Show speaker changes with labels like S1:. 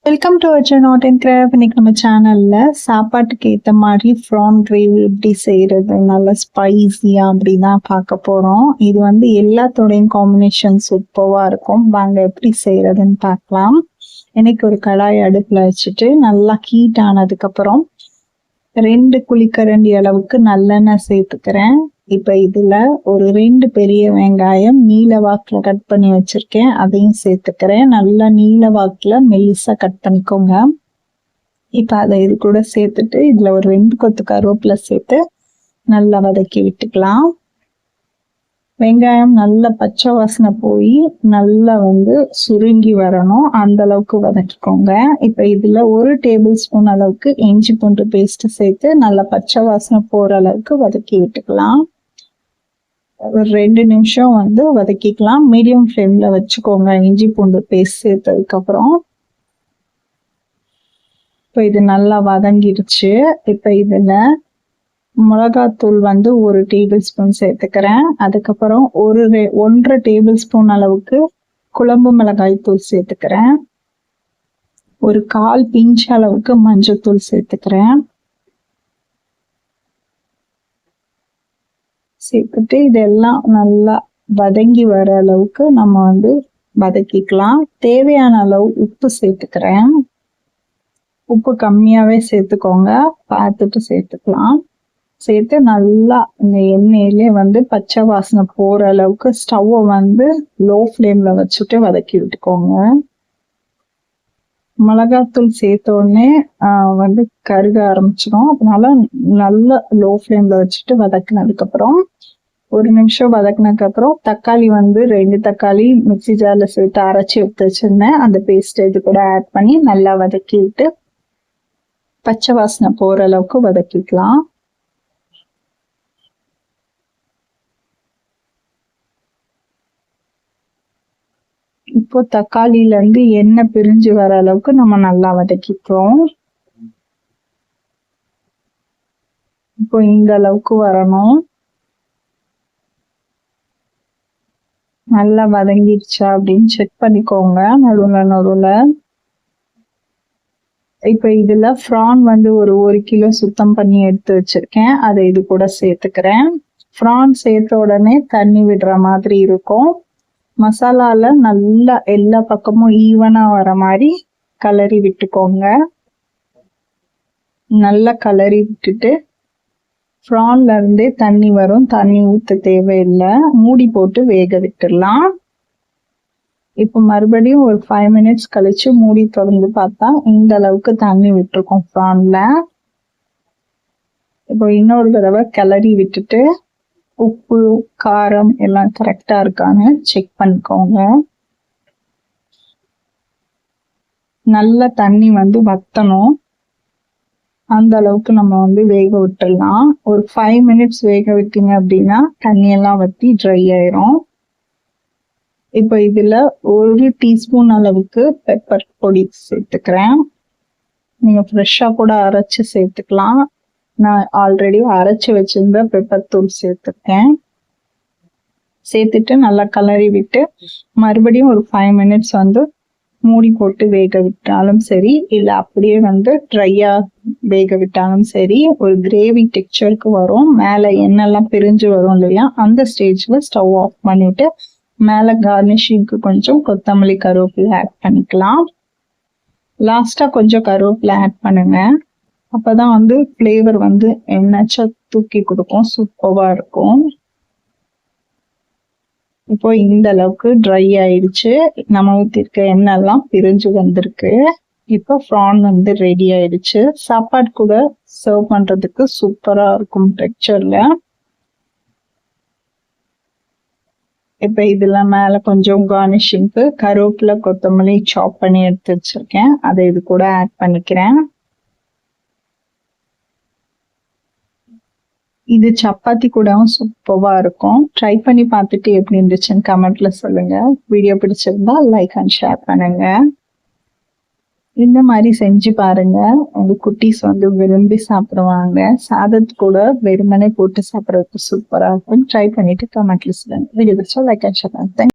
S1: Welcome to not and craft. இன்னைக்கு நம்ம சேனல்ல சாப்பாட்டுக்கு ஏற்ற மாதிரி ப்ரான் கிரேவி எப்படி செய்யறது நல்ல ஸ்பைசியா அப்படிதான் பார்க்க போறோம். இது வந்து எல்லாத்தோடையும் காம்பினேஷன் சூப்பரா இருக்கும். வாங்க எப்படி செய்யறதுன்னு பார்க்கலாம். எனக்கு ஒரு கடாய் அடுப்புல வச்சுட்டு நல்லா ஹீட் ஆனதுக்கு அப்புறம் 2 குழிக்கரண்டி அளவுக்கு நல்லெண்ணெய் சேர்த்துக்கிறேன். இப்ப இதுல ஒரு 2 பெரிய வெங்காயம் நீல வாக்குல கட் பண்ணி வச்சிருக்கேன், அதையும் சேர்த்துக்கிறேன். நல்லா நீல வாக்குல மெல்லிசா கட் பண்ணிக்கோங்க. இப்ப அதை இது கூட சேர்த்துட்டு இதுல ஒரு 2 கொத்து கருவேப்பிலை சேர்த்து நல்லா வதக்கி விட்டுக்கலாம். வெங்காயம் நல்ல பச்சை வாசனை போய் நல்லா சுருங்கி வரணும், அந்த அளவுக்கு வதக்கிக்கோங்க. இப்ப இதுல 1 டேபிள் ஸ்பூன் அளவுக்கு இஞ்சி பூண்டு பேஸ்ட் சேர்த்து நல்லா பச்சை வாசனை போற அளவுக்கு வதக்கி விட்டுக்கலாம். ஒரு 2 நிமிஷம் வதக்கிக்கலாம். மீடியம் ஃப்ளேம்ல வச்சுக்கோங்க இஞ்சி பூண்டு பேஸ்ட் சேர்த்ததுக்கு அப்புறம். இப்போ இது நல்லா வதங்கிடுச்சு. இப்ப இதுல மிளகாத்தூள் 1 டேபிள் ஸ்பூன் சேர்த்துக்கிறேன். அதுக்கப்புறம் 1.5 டேபிள் ஸ்பூன் அளவுக்கு குழம்பு மிளகாய் தூள் சேர்த்துக்கிறேன். ஒரு 1/4 பிஞ்ச் அளவுக்கு மஞ்சள் சேர்த்துக்கிறேன். சேர்த்துட்டு இதெல்லாம் நல்லா வதங்கி வர அளவுக்கு நம்ம வதக்கிக்கலாம். தேவையான அளவு உப்பு சேர்த்துக்கிறேன். உப்பு கம்மியாவே சேர்த்துக்கோங்க, பார்த்துட்டு சேர்த்துக்கலாம். சேர்த்து நல்லா இந்த எண்ணெயிலே பச்சை வாசனை போற அளவுக்கு ஸ்டவ்வை லோ ஃப்ளேம்ல வச்சுட்டு வதக்கி விட்டுக்கோங்க. மிளகாத்தூள் சேர்த்த உடனே கருக ஆரம்பிச்சிடும். அதனால நல்லா லோ ஃப்ளேம்ல வச்சுட்டு வதக்கினதுக்கு அப்புறம் 1 நிமிஷம் வதக்கினதுக்கு அப்புறம் தக்காளி 2 தக்காளி மிக்சி ஜார்ல சேர்த்து அரைச்சி எடுத்து வச்சிருந்தேன். அந்த பேஸ்ட் இது கூட ஆட் பண்ணி நல்லா வதக்கி விட்டு பச்சை வாசனை போற அளவுக்கு வதக்கிக்கலாம். இப்போ தக்காளியில இருந்து எண்ணெய் பிரிஞ்சு வர அளவுக்கு நம்ம நல்லா வதக்கிக்கிறோம். இப்போ இந்த அளவுக்கு வரணும். நல்லா வதங்கிடுச்சா அப்படின்னு செக் பண்ணிக்கோங்க நடுவுல. இப்ப இதுல ப்ரான் ஒரு 1 கிலோ சுத்தம் பண்ணி எடுத்து வச்சிருக்கேன், அதை இது கூட சேர்த்துக்கிறேன். ப்ரான் சேர்த்த உடனே தண்ணி விடுற மாதிரி இருக்கும். மசாலால நல்லா எல்லா பக்கமும் ஈவனா வர மாதிரி கலரி விட்டுக்கோங்க. நல்லா கலரி விட்டுட்டு ப்ரான்ல இருந்தே தண்ணி வரும், தண்ணி ஊத்த தேவையில்லை, மூடி போட்டு வேக விட்டுடலாம். இப்ப மறுபடியும் ஒரு 5 மினிட்ஸ் கழிச்சு மூடி திறந்து பார்த்தா இந்த அளவுக்கு தண்ணி விட்டுருக்கோம் ப்ரான்ல. இப்போ இன்னொரு தடவை கிளறி விட்டுட்டு உப்பு காரம் எல்லாம் கரெக்டா இருக்கான்னு செக் பண்ணிக்கோங்க. நல்ல தண்ணி வத்தணும், அந்த அளவுக்கு நம்ம வேக விட்டுடலாம். ஒரு 5 மினிட்ஸ் வேக விட்டீங்க அப்படின்னா தண்ணி எல்லாம் வத்தி ட்ரை ஆயிரும். இப்போ இதுல 1 டீஸ்பூன் அளவுக்கு பெப்பர் பொடி சேர்த்துக்கிறேன். நீங்க ஃப்ரெஷ்ஷா கூட அரைச்சு சேர்த்துக்கலாம். நான் ஆல்ரெடி அரைச்சு வச்சிருந்த பெப்பர் தூள் சேர்த்துருக்கேன். சேர்த்துட்டு நல்லா கலரி விட்டு மறுபடியும் ஒரு 5 மினிட்ஸ் மூடி போட்டு வேக விட்டாலும் சரி, இல்ல அப்படியே ட்ரையா வேக விட்டாலும் சரி, ஒரு கிரேவி டெக்ஸ்சருக்கு வரும். மேல எண்ணெய்லாம் பிரிஞ்சு வரும் இல்லையா, அந்த ஸ்டேஜ்ல ஸ்டவ் ஆஃப் பண்ணிட்டு மேல கார்னிஷிங்க்கு கொஞ்சம் கொத்தமல்லி கருவேப்பிலை ஆட் பண்ணிக்கலாம். லாஸ்டா கொஞ்சம் கருவேப்பிலை ஆட் பண்ணுங்க, அப்பதான் ஃபிளேவர் எண்ணெய்ச்சா தூக்கி கொடுக்கும், சூப்பரா இருக்கும். இப்போ இந்த அளவுக்கு ட்ரை ஆயிடுச்சு, நம்ம ஊத்திருக்க எண்ணெய் எல்லாம் பிரிஞ்சு வந்திருக்கு. இப்போ ப்ரான் ரெடி ஆயிடுச்சு. சாப்பாடு கூட சர்வ் பண்றதுக்கு சூப்பரா இருக்கும் டெக்ஸ்சர்ல. இப்ப இதுல மேல கொஞ்சம் கார்னிஷிங்க்கு கருவேப்பிலை கொத்தமல்லி சாப் பண்ணி எடுத்து வச்சிருக்கேன், அதை இது கூட ஆட் பண்ணிக்கிறேன். இது சப்பாத்தி கூடவும் சூப்பரா இருக்கும். ட்ரை பண்ணி பார்த்துட்டு எப்படி இருந்துச்சுன்னு கமெண்ட்ல சொல்லுங்க. வீடியோ பிடிச்சிருந்தா லைக் அண்ட் ஷேர் பண்ணுங்க. இந்த மாதிரி செஞ்சு பாருங்க, உங்க குட்டீஸ் விரும்பி சாப்பிடுவாங்க. சாதத்து கூட வெறுமனே போட்டு சாப்பிட்றதுக்கு சூப்பரா இருக்கும். ட்ரை பண்ணிட்டு கமெண்ட்ல சொல்லுங்க. வீடியோ பிடிச்சா லைக் அண்ட் ஷேர் பண்ணுங்க.